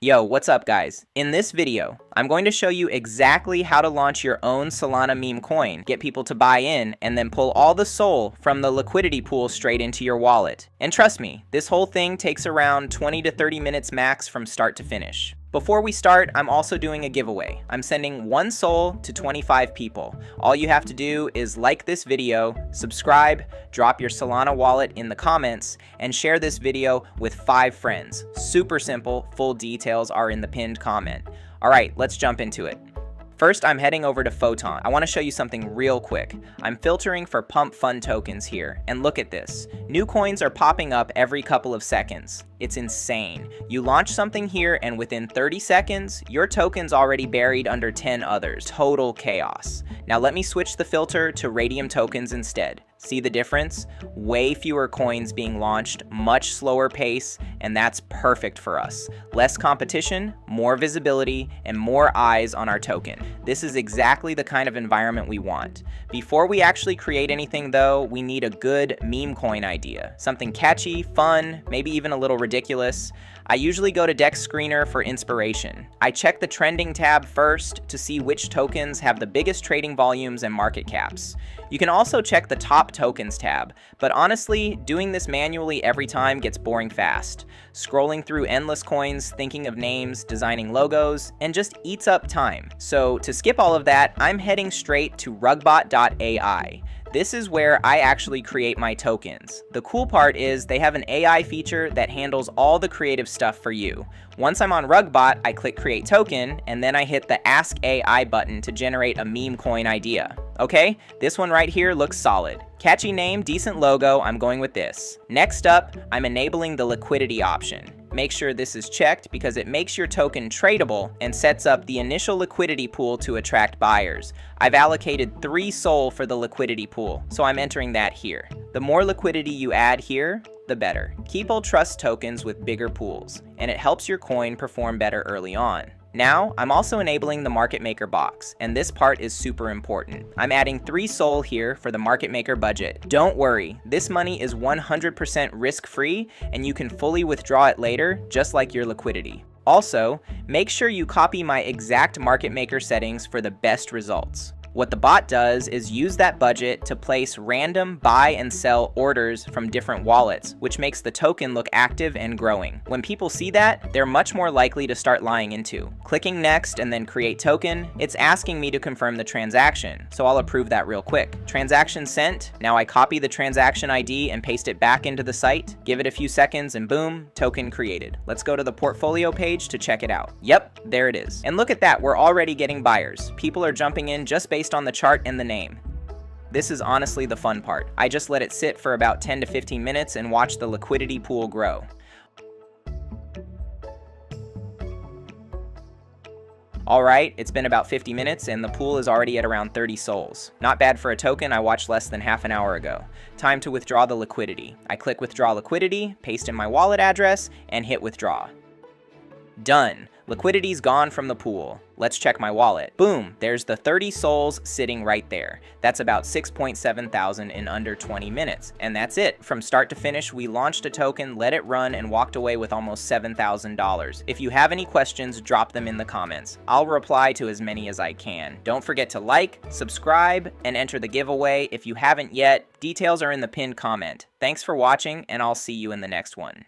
Yo, what's up guys? In this video, I'm going to show you exactly how to launch your own Solana meme coin, get people to buy in, and then pull all the SOL from the liquidity pool straight into your wallet. And trust me, this whole thing takes around 20 to 30 minutes max from start to finish. Before we start, I'm also doing a giveaway. I'm sending 1 SOL to 25 people. All you have to do is like this video, subscribe, drop your Solana wallet in the comments, and share this video with 5 friends. Super simple, full details are in the pinned comment. All right, let's jump into it. First, I'm heading over to Photon. I want to show you something real quick. I'm filtering for Pump.Fun tokens here, and look at this. New coins are popping up every couple of seconds. It's insane. You launch something here, and within 30 seconds, your token's already buried under 10 others. Total chaos. Now let me switch the filter to Radium tokens instead. See the difference? Way fewer coins being launched, much slower pace, and that's perfect for us. Less competition, more visibility, and more eyes on our token. This is exactly the kind of environment we want. Before we actually create anything though, we need a good meme coin idea. Something catchy, fun, maybe even a little ridiculous. I usually go to Dex Screener for inspiration. I check the trending tab first to see which tokens have the biggest trading volumes and market caps. You can also check the top tokens tab, but honestly, doing this manually every time gets boring fast. Scrolling through endless coins, thinking of names, designing logos, and just eats up time. So to skip all of that, I'm heading straight to rugbot.ai. This is where I actually create my tokens. The cool part is they have an AI feature that handles all the creative stuff for you. Once I'm on Rugbot, I click Create Token, and then I hit the Ask AI button to generate a meme coin idea. Okay, this one right here looks solid. Catchy name, decent logo, I'm going with this. Next up, I'm enabling the liquidity option. Make sure this is checked because it makes your token tradable and sets up the initial liquidity pool to attract buyers. I've allocated 3 SOL for the liquidity pool, so I'm entering that here. The more liquidity you add here, the better. People trust tokens with bigger pools, and it helps your coin perform better early on. Now, I'm also enabling the market maker box, and this part is super important. I'm adding 3 SOL here for the market maker budget. Don't worry, this money is 100% risk-free, and you can fully withdraw it later, just like your liquidity. Also, make sure you copy my exact market maker settings for the best results. What the bot does is use that budget to place random buy and sell orders from different wallets, which makes the token look active and growing. When people see that, they're much more likely to start lying into. Clicking next and then create token, it's asking me to confirm the transaction, so I'll approve that real quick. Transaction sent. Now I copy the transaction ID and paste it back into the site, give it a few seconds, and boom, token created. Let's go to the portfolio page to check it out. Yep, there it is. And look at that, we're already getting buyers. People are jumping in just based on the chart and the name. This is honestly the fun part. I just let it sit for about 10 to 15 minutes and watch the liquidity pool grow. Alright, it's been about 50 minutes and the pool is already at around 30 SOLs. Not bad for a token I watched less than half an hour ago. Time to withdraw the liquidity. I click withdraw liquidity, paste in my wallet address, and hit withdraw. Done. Liquidity's gone from the pool. Let's check my wallet. Boom, there's the 30 SOLs sitting right there. That's about 6.7 thousand in under 20 minutes. And that's it. From start to finish, we launched a token, let it run, and walked away with almost $7,000. If you have any questions, drop them in the comments. I'll reply to as many as I can. Don't forget to like, subscribe, and enter the giveaway if you haven't yet. Details are in the pinned comment. Thanks for watching, and I'll see you in the next one.